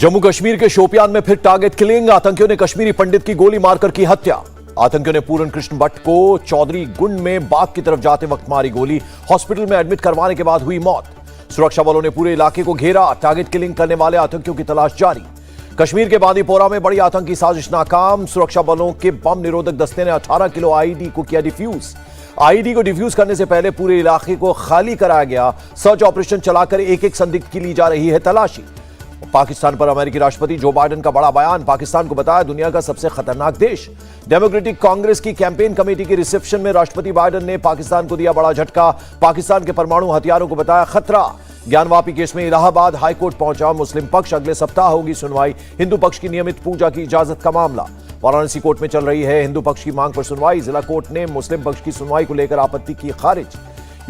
जम्मू कश्मीर के शोपियान में फिर टारगेट किलिंग। आतंकियों ने कश्मीरी पंडित की गोली मारकर की हत्या। आतंकियों ने पूरन कृष्ण भट्ट को चौधरी गुंड में बाग की तरफ जाते वक्त मारी गोली। हॉस्पिटल में एडमिट करवाने के बाद हुई मौत। सुरक्षा बलों ने पूरे इलाके को घेरा। टारगेट किलिंग करने वाले आतंकियों की तलाश जारी। कश्मीर के बांदीपोरा में बड़ी आतंकी साजिश नाकाम। सुरक्षा बलों के बम निरोधक दस्ते ने 18 किलो आईईडी को किया डिफ्यूज। आईईडी को डिफ्यूज करने से पहले पूरे इलाके को खाली कराया गया। सर्च ऑपरेशन चलाकर एक एक संदिग्ध की ली जा रही है तलाशी। पाकिस्तान पर अमेरिकी राष्ट्रपति जो बाइडेन का बड़ा बयान। पाकिस्तान को बताया दुनिया का सबसे खतरनाक देश। डेमोक्रेटिक कांग्रेस की कैंपेन कमेटी के रिसेप्शन में राष्ट्रपति बाइडेन ने पाकिस्तान को दिया बड़ा झटका। पाकिस्तान के परमाणु हथियारों को बताया खतरा। ज्ञानवापी केस में इलाहाबाद हाईकोर्ट पहुंचा मुस्लिम पक्ष। अगले सप्ताह होगी सुनवाई। हिंदू पक्ष की नियमित पूजा की इजाजत का मामला। वाराणसी कोर्ट में चल रही है हिंदू पक्ष की मांग पर सुनवाई। जिला कोर्ट ने मुस्लिम पक्ष की सुनवाई को लेकर आपत्ति की खारिज।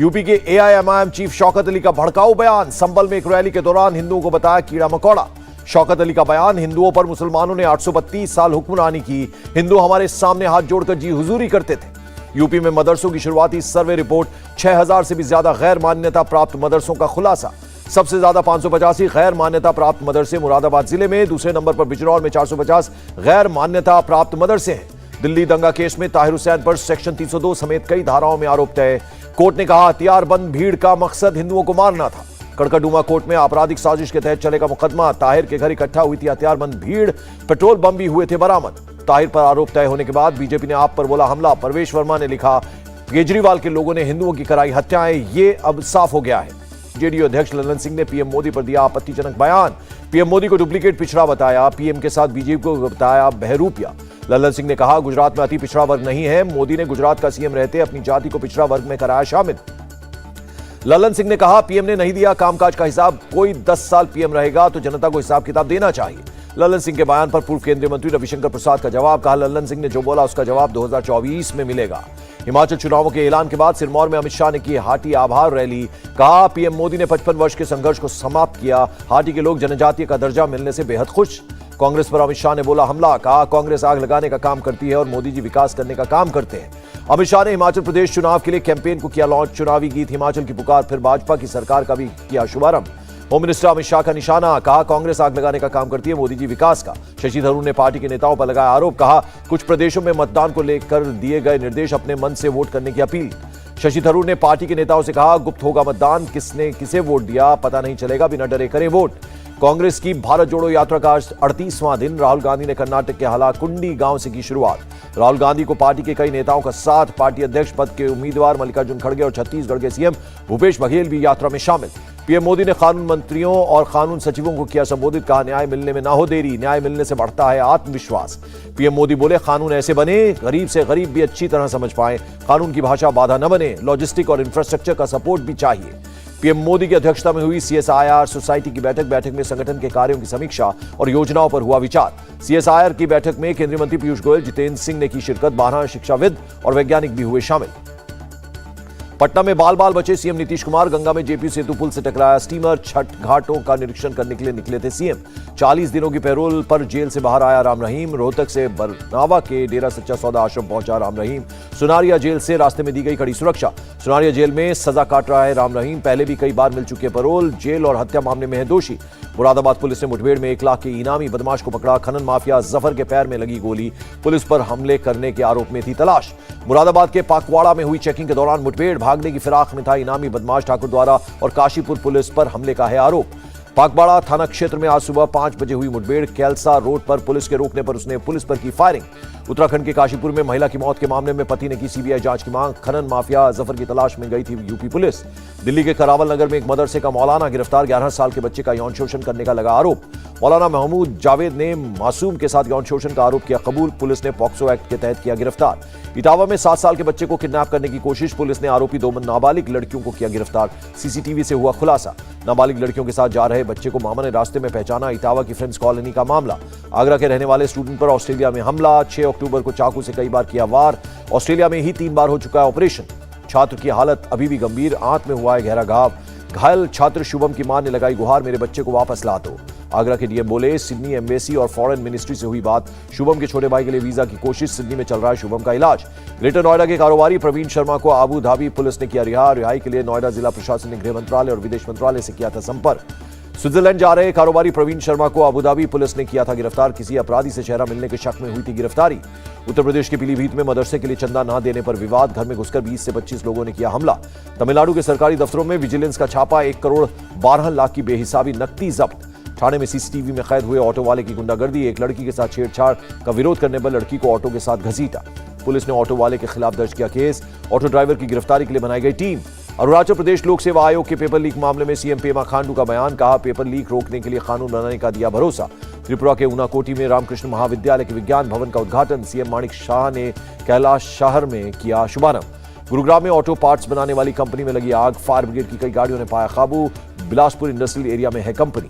यूपी के एआईएमआईएम चीफ शौकत अली का भड़काऊ बयान। संभल में एक रैली के दौरान हिंदुओं को बताया कीड़ा मकोड़ा। शौकत अली का बयान। हिंदुओं पर मुसलमानों ने 832 साल हुक्मरानी की। हिंदू हमारे सामने हाथ जोड़कर जी हुजूरी करते थे। यूपी में मदरसों की शुरुआती सर्वे रिपोर्ट। 6000 से भी ज्यादा गैर मान्यता प्राप्त मदरसों का खुलासा। सबसे ज्यादा 585 गैर मान्यता प्राप्त मदरसे मुरादाबाद जिले में। दूसरे नंबर पर बिजनौर में 450 गैर मान्यता प्राप्त मदरसे हैं। दिल्ली दंगा केस में ताहिर हुसैन पर सेक्शन 302 समेत कई धाराओं में आरोप तय। कोर्ट ने कहा हथियारबंद भीड़ का मकसद हिंदुओं को मारना था। कड़कड़डूमा कोर्ट में आपराधिक साजिश के तहत चलेगा मुकदमा। ताहिर के घर इकट्ठा हुई थी हथियारबंद भीड़। पेट्रोल बम भी हुए थे बरामद। ताहिर पर आरोप तय होने के बाद बीजेपी ने आप पर बोला हमला। परवेश वर्मा ने लिखा केजरीवाल के लोगों ने हिंदुओं की कराई हत्याएं। ये अब साफ हो गया है। जेडीयू अध्यक्ष लल्लन सिंह ने पीएम मोदी पर दिया आपत्तिजनक बयान। पीएम मोदी को डुप्लीकेट पिछड़ा बताया। पीएम के साथ बीजेपी को बताया बहरूपिया। लल्लन सिंह ने कहा गुजरात में अति पिछड़ा वर्ग नहीं है। मोदी ने गुजरात का सीएम रहते अपनी जाति को पिछड़ा वर्ग में कराया शामिल। लल्लन सिंह ने कहा पीएम ने नहीं दिया कामकाज का हिसाब। कोई 10 साल पीएम रहेगा तो जनता को हिसाब किताब देना चाहिए। लल्लन सिंह के बयान पर पूर्व केंद्रीय मंत्री रविशंकर प्रसाद का जवाब। कहा लल्लन सिंह ने जो बोला उसका जवाब 2024 में मिलेगा। हिमाचल चुनावों के ऐलान के बाद सिरमौर में अमित शाह ने की हाटी आभार रैली। कहा पीएम मोदी ने 55 वर्ष के संघर्ष को समाप्त किया। हाटी के लोग जनजातीय का दर्जा मिलने से बेहद खुश। कांग्रेस पर अमित शाह ने बोला हमला। कहा कांग्रेस आग लगाने का काम करती है और मोदी जी विकास करने का काम करते हैं। अमित शाह ने हिमाचल प्रदेश चुनाव के लिए कैंपेन को किया लॉन्च। चुनावी गीत हिमाचल की पुकार। फिर भाजपा की सरकार का भी किया शुभारंभ। होम मिनिस्टर अमित शाह का निशाना। कहा कांग्रेस आग लगाने का काम करती है मोदी जी विकास का। शशि थरूर ने पार्टी के नेताओं पर लगाया आरोप। कहा कुछ प्रदेशों में मतदान को लेकर दिए गए निर्देश अपने मन से वोट करने की अपील। शशि थरूर ने पार्टी के नेताओं से कहा गुप्त होगा मतदान। किसने किसे वोट दिया पता नहीं चलेगा। बिना डरे करें वोट। कांग्रेस की भारत जोड़ो यात्रा का आज 38वां दिन। राहुल गांधी ने कर्नाटक के हालाकुंडी गांव से की शुरुआत। राहुल गांधी को पार्टी के कई नेताओं का साथ। पार्टी अध्यक्ष पद के उम्मीदवार मल्लिकार्जुन खड़गे और छत्तीसगढ़ के सीएम भूपेश बघेल भी यात्रा में शामिल। पीएम मोदी ने कानून मंत्रियों और कानून सचिवों को किया संबोधित। कहा न्याय मिलने में ना हो देरी। न्याय मिलने से बढ़ता है आत्मविश्वास। पीएम मोदी बोले कानून ऐसे बने गरीब से गरीब भी अच्छी तरह समझ पाए। कानून की भाषा बाधा न बने। लॉजिस्टिक और इंफ्रास्ट्रक्चर का सपोर्ट भी चाहिए। पीएम मोदी की अध्यक्षता में हुई सीएसआईआर सोसाइटी की बैठक में संगठन के कार्यों की समीक्षा और योजनाओं पर हुआ विचार। सीएसआईआर की बैठक में केंद्रीय मंत्री पीयूष गोयल जितेंद्र सिंह ने की शिरकत। 12 शिक्षाविद और वैज्ञानिक भी हुए शामिल। पटना में बाल बाल बचे सीएम नीतीश कुमार। गंगा में जेपी सेतु पुल से टकराया स्टीमर। छठ घाटों का निरीक्षण करने के लिए निकले थे सीएम। 40 दिनों की पैरोल पर जेल से बाहर आया राम रहीम। रोहतक से बरनावा के डेरा सच्चा सौदा आश्रम पहुंचा राम रहीम। सुनारिया जेल से रास्ते में दी गई कड़ी सुरक्षा। सुनारिया जेल में सजा काट रहा है राम रहीम। पहले भी कई बार मिल चुके पैरोल। जेल और हत्या मामले में है दोषी। मुरादाबाद पुलिस ने मुठभेड़ में 1 लाख के इनामी बदमाश को पकड़ा। खनन माफिया जफर के पैर में लगी गोली। पुलिस पर हमले करने के आरोप में थी तलाश। मुरादाबाद के पाकवाड़ा में हुई चेकिंग के दौरान मुठभेड़। भागने की फिराक में था इनामी बदमाश ठाकुर द्वारा और काशीपुर पुलिस पर हमले का है आरोप। पाकबाड़ा थाना क्षेत्र में आज सुबह 5 बजे हुई मुठभेड़। कैलसा रोड पर पुलिस के रोकने पर उसने पुलिस पर की फायरिंग। उत्तराखंड के काशीपुर में महिला की मौत के मामले में पति ने की सीबीआई जांच की मांग। खनन माफिया जफर की तलाश में गई थी यूपी पुलिस। दिल्ली के करावल नगर में एक मदरसे का मौलाना गिरफ्तार। 11 साल के बच्चे का यौन शोषण करने का लगा आरोप। मौलाना महमूद जावेद ने मासूम के साथ यौन शोषण का आरोप किया कबूल। पुलिस ने पॉक्सो एक्ट के तहत किया गिरफ्तार। इटावा में 7 साल के बच्चे को किडनैप करने की कोशिश। पुलिस ने आरोपी 2 नाबालिग लड़कियों को किया गिरफ्तार। सीसीटीवी से हुआ खुलासा। नाबालिग लड़कियों के साथ जा रहे बच्चे को मामा ने रास्ते में पहचाना। इटावा की फ्रेंड्स कॉलोनी का मामला। आगरा के रहने वाले स्टूडेंट पर ऑस्ट्रेलिया में हमला। 6 अक्टूबर को चाकू से कई बार किया वार। ऑस्ट्रेलिया में ही 3 बार हो चुका है ऑपरेशन। छात्र की हालत अभी भी गंभीर। आंत में हुआ है गहरा घाव। घायल छात्र शुभम की मां ने लगाई गुहार मेरे बच्चे को वापस ला दो। आगरा के डीएम बोले सिडनी एम्बेसी और फॉरेन मिनिस्ट्री से हुई बात। शुभम के छोटे भाई के लिए वीजा की कोशिश। सिडनी में चल रहा है शुभम का इलाज। ग्रेटर नोएडा के कारोबारी प्रवीण शर्मा को आबू धाबी पुलिस ने किया रिहा। रिहाई के लिए नोएडा जिला प्रशासन ने गृह मंत्रालय और विदेश मंत्रालय से किया था संपर्क। स्विट्जरलैंड जा रहे कारोबारी प्रवीण शर्मा को अबुधाबी पुलिस ने किया था गिरफ्तार। किसी अपराधी से चेहरा मिलने के शक में हुई थी गिरफ्तारी। उत्तर प्रदेश के पीलीभीत में मदरसे के लिए चंदा न देने पर विवाद, घर में घुसकर 20 से 25 लोगों ने किया हमला। तमिलनाडु के सरकारी दफ्तरों में विजिलेंस का छापा, 1 करोड़ 12 लाख की बेहिसाबी नकदी जब्त। ठाणे में सीसीटीवी में कैद हुए ऑटो वाले की गुंडागर्दी, एक लड़की के साथ छेड़छाड़ का विरोध करने पर लड़की को ऑटो के साथ घसीटा। पुलिस ने ऑटो वाले के खिलाफ दर्ज किया केस। ऑटो ड्राइवर की गिरफ्तारी के लिए बनाई गई टीम। अरुणाचल प्रदेश लोक सेवा आयोग के पेपर लीक मामले में सीएम पेमा खांडू का बयान, कहा पेपर लीक रोकने के लिए कानून बनाने का दिया भरोसा। त्रिपुरा के ऊनाकोटी में रामकृष्ण महाविद्यालय के विज्ञान भवन का उद्घाटन, सीएम माणिक शाह ने कैलाश शहर में किया शुभारंभ। गुरुग्राम में ऑटो पार्ट्स बनाने वाली कंपनी में लगी आग, फायर ब्रिगेड की कई गाड़ियों ने पाया काबू। बिलासपुर इंडस्ट्रियल एरिया में है कंपनी।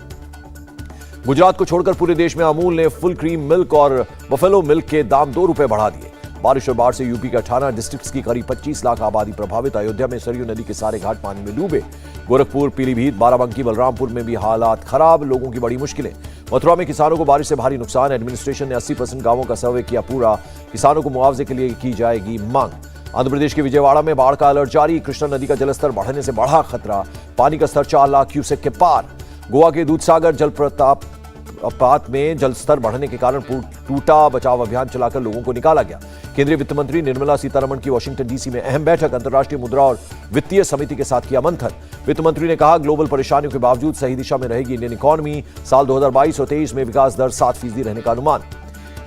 गुजरात को छोड़कर पूरे देश में अमूल ने फुल क्रीम मिल्क और बफेलो मिल्क के दाम 2 रुपए बढ़ा दिए। बारिश और बाढ़ से यूपी के 18 डिस्ट्रिक्ट्स की करीब 25 लाख आबादी प्रभावित। अयोध्या में सरयू नदी के सारे घाट पानी में डूबे। गोरखपुर, पीलीभीत, बाराबंकी, बलरामपुर में भी हालात खराब, लोगों की बड़ी मुश्किलें। मथुरा में किसानों को बारिश से भारी नुकसान, एडमिनिस्ट्रेशन ने 80% गांवों का सर्वे किया पूरा। किसानों को मुआवजे के लिए की जाएगी मांग। आंध्र प्रदेश के विजयवाड़ा में बाढ़ का अलर्ट जारी, कृष्णा नदी का जलस्तर बढ़ने से बढ़ा खतरा, पानी का स्तर 4 लाख क्यूसेक के पार। गोवा के दूधसागर जलप्रपात में जलस्तर बढ़ने के कारण टूटा, बचाव अभियान चलाकर लोगों को निकाला गया। केंद्रीय वित्त मंत्री निर्मला सीतारमण की वॉशिंगटन डीसी में अहम बैठक, अंतर्राष्ट्रीय मुद्रा और वित्तीय समिति के साथ किया मंथन। वित्त मंत्री ने कहा ग्लोबल परेशानियों के बावजूद सही दिशा में रहेगी इंडियन इकोनॉमी। साल 2022 और 23 में विकास दर 7% रहने का अनुमान।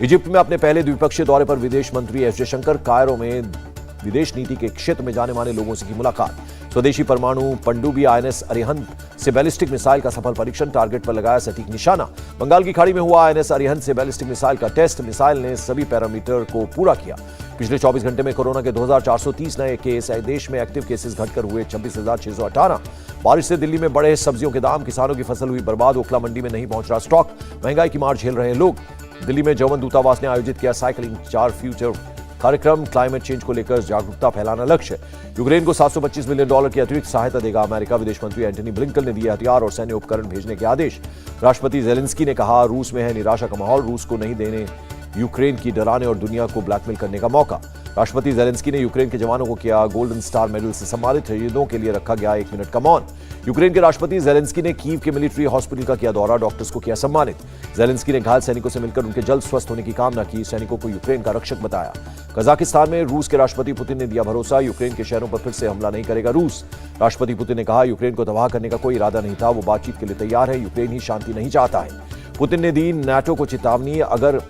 इजिप्ट में अपने पहले द्विपक्षीय दौरे पर विदेश मंत्री एस जयशंकर, कायरो में विदेश नीति के क्षेत्र में जाने माने लोगों से की मुलाकात। स्वदेशी परमाणु पनडुब्बी आईएनएस अरिहंत से बैलिस्टिक मिसाइल का सफल परीक्षण, टारगेट पर लगाया सटीक निशाना। बंगाल की खाड़ी में हुआ आईएनएस अरिहंत से बैलिस्टिक मिसाइल का टेस्ट, मिसाइल ने सभी पैरामीटर को पूरा किया। पिछले 24 घंटे में कोरोना के 2430 नए केस, देश में एक्टिव केसेस घटकर हुए 26,618। बारिश से दिल्ली में बढ़े सब्जियों के दाम, किसानों की फसल हुई बर्बाद, ओखला मंडी में नहीं पहुंच रहा स्टॉक, महंगाई की मार झेल रहे लोग। दिल्ली में जर्मन दूतावास ने आयोजित किया साइकिलिंग 4 फ्यूचर कार्यक्रम, क्लाइमेट चेंज को लेकर जागरूकता फैलाना लक्ष्य। यूक्रेन को $725 मिलियन की अतिरिक्त सहायता देगा अमेरिका, विदेश मंत्री एंटनी ब्लिंकन ने दिए हथियार और सैन्य उपकरण भेजने के आदेश। राष्ट्रपति जेलेंस्की ने कहा रूस में है निराशा का माहौल, रूस को नहीं देने यूक्रेन की डराने और दुनिया को ब्लैकमेल करने का मौका। राष्ट्रपति जेलेंस्की ने यूक्रेन के जवानों को किया गोल्डन स्टार मेडल से सम्मानित, शहीदों के लिए रखा गया 1 मिनट का मौन। यूक्रेन के राष्ट्रपति जेलेंस्की ने कीव के मिलिट्री हॉस्पिटल का किया दौरा, डॉक्टर्स को किया सम्मानित। जेलेंस्की ने घायल सैनिकों से मिलकर उनके जल्द स्वस्थ होने की कामना की, सैनिकों को यूक्रेन का रक्षक बताया। कजाकिस्तान में रूस के राष्ट्रपति पुतिन ने दिया भरोसा, यूक्रेन के शहरों पर फिर से हमला नहीं करेगा रूस। राष्ट्रपति पुतिन ने कहा यूक्रेन को तबाह करने का कोई इरादा नहीं था, वो बातचीत के लिए तैयार है, यूक्रेन ही शांति नहीं चाहता है। पुतिन ने दी नाटो को चेतावनी, अगर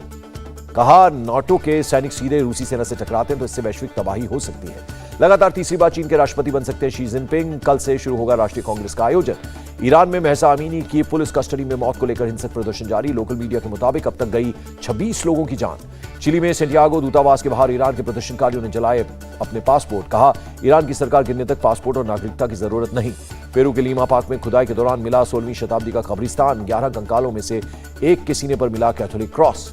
कहा नाटो के सैनिक सीधे रूसी सेना से टकराते हैं तो इससे वैश्विक तबाही हो सकती है। लगातार तीसरी बार चीन के राष्ट्रपति बन सकते हैं शी जिनपिंग, कल से शुरू होगा राष्ट्रीय कांग्रेस का आयोजन। ईरान में महसा अमीनी की पुलिस कस्टडी में मौत को लेकर हिंसक प्रदर्शन जारी, लोकल मीडिया के मुताबिक अब तक गई 26 लोगों की जान। चिली में सेंटियागो दूतावास के बाहर ईरान के प्रदर्शनकारियों ने जलाए अपने पासपोर्ट, कहा ईरान की सरकार गिरने तक पासपोर्ट और नागरिकता की जरूरत नहीं। पेरू के लीमा पार्क में खुदाई के दौरान मिला 16वीं शताब्दी का कब्रिस्तान, 11 कंकालों में से एक के सीने पर मिला कैथोलिक क्रॉस।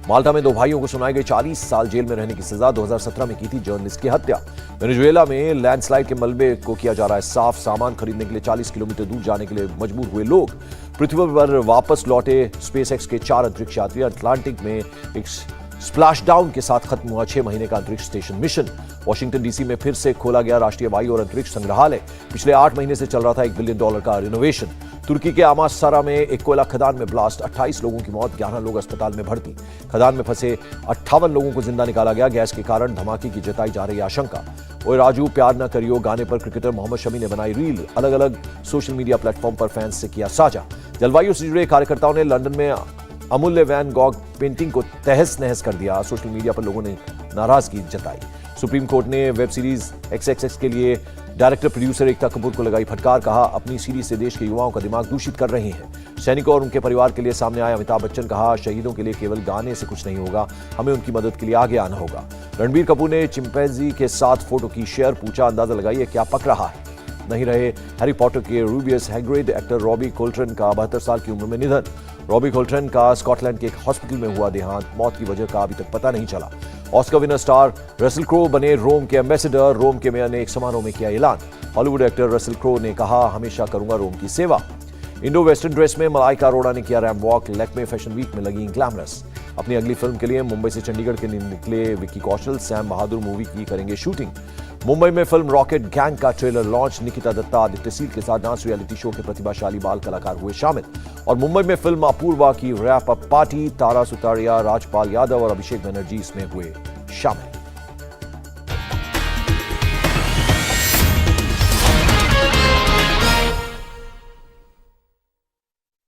माल्टा में 2 भाइयों को सुनाई गई 40 साल जेल में रहने की सजा, 2017 में की थी जर्नलिस्ट की हत्या। वेनेजुएला में लैंडस्लाइड के मलबे को किया जा रहा है साफ, सामान खरीदने के लिए 40 किलोमीटर दूर जाने के लिए मजबूर हुए लोग। पृथ्वी पर वापस लौटे स्पेसएक्स के 4 अंतरिक्ष यात्री, अटलांटिक में एक स्प्लैश डाउन के साथ खत्म हुआ 6 महीने का अंतरिक्ष स्टेशन मिशन। वॉशिंगटन डीसी में फिर से खोला गया राष्ट्रीय वायु और अंतरिक्ष संग्रहालय, पिछले 8 महीने से चल रहा था $1 बिलियन का रिनोवेशन। तुर्की के अमासरा में एक कोयला खदान में ब्लास्ट, 28 लोगों की मौत, 11 लोग अस्पताल में भर्ती। खदान में फंसे 58 लोगों को जिंदा निकाला गया, गैस के कारण धमाके की जताई जा रही आशंका। ओए राजू प्यार न करियो गाने पर क्रिकेटर मोहम्मद शमी ने बनाई रील, अलग अलग सोशल मीडिया प्लेटफॉर्म पर फैंस से किया साझा। जलवायु से जुड़े कार्यकर्ताओं ने लंदन में अमूल्य वैन गॉग पेंटिंग को तहस नहस कर दिया, सोशल मीडिया पर लोगों ने नाराजगी जताई। सुप्रीम कोर्ट ने वेब सीरीज XXX के लिए डायरेक्टर प्रोड्यूसर एकता कपूर को लगाई फटकार, कहा अपनी सीरीज से देश के युवाओं का दिमाग दूषित कर रहे हैं। सैनिकों और उनके परिवार के लिए सामने आए अमिताभ बच्चन, कहा शहीदों के लिए केवल गाने से कुछ नहीं होगा, हमें उनकी मदद के लिए आगे आना होगा। रणबीर कपूर ने चिंपैंजी के साथ फोटो की शेयर, पूछा अंदाजा लगाइए क्या पक रहा है। नहीं रहे हैरी पॉटर के रूबियस हैग्रिड, एक्टर रॉबी कोल्ट्रन का 72 साल की उम्र में निधन। रॉबी कोल्ट्रन का स्कॉटलैंड के एक हॉस्पिटल में हुआ देहांत, मौत की वजह का अभी तक पता नहीं चला। Oscar winner star Russell Crowe बने रोम के एम्बेसडर, रोम के मेयर ने एक समारोह में किया ऐलान। हॉलीवुड एक्टर रसेल क्रो ने कहा हमेशा करूंगा रोम की सेवा। इंडो वेस्टर्न ड्रेस में मलाइका अरोड़ा ने किया ramp walk, Lakme fashion week में लगी ग्लैमरस। अपनी अगली फिल्म के लिए मुंबई से चंडीगढ़ के निकले विक्की कौशल, सैम बहादुर मूवी की करेंगे शूटिंग। मुंबई में फिल्म रॉकेट गैंग का ट्रेलर लॉन्च। निकिता दत्ता, आदित्य सील के साथ डांस रियलिटी शो के प्रतिभाशाली बाल कलाकार हुए शामिल। और मुंबई में फिल्म अपूर्वा की wrap up party, Tara Sutaria, Rajpal Yadav और अभिषेक बनर्जी इसमें हुए शामिल।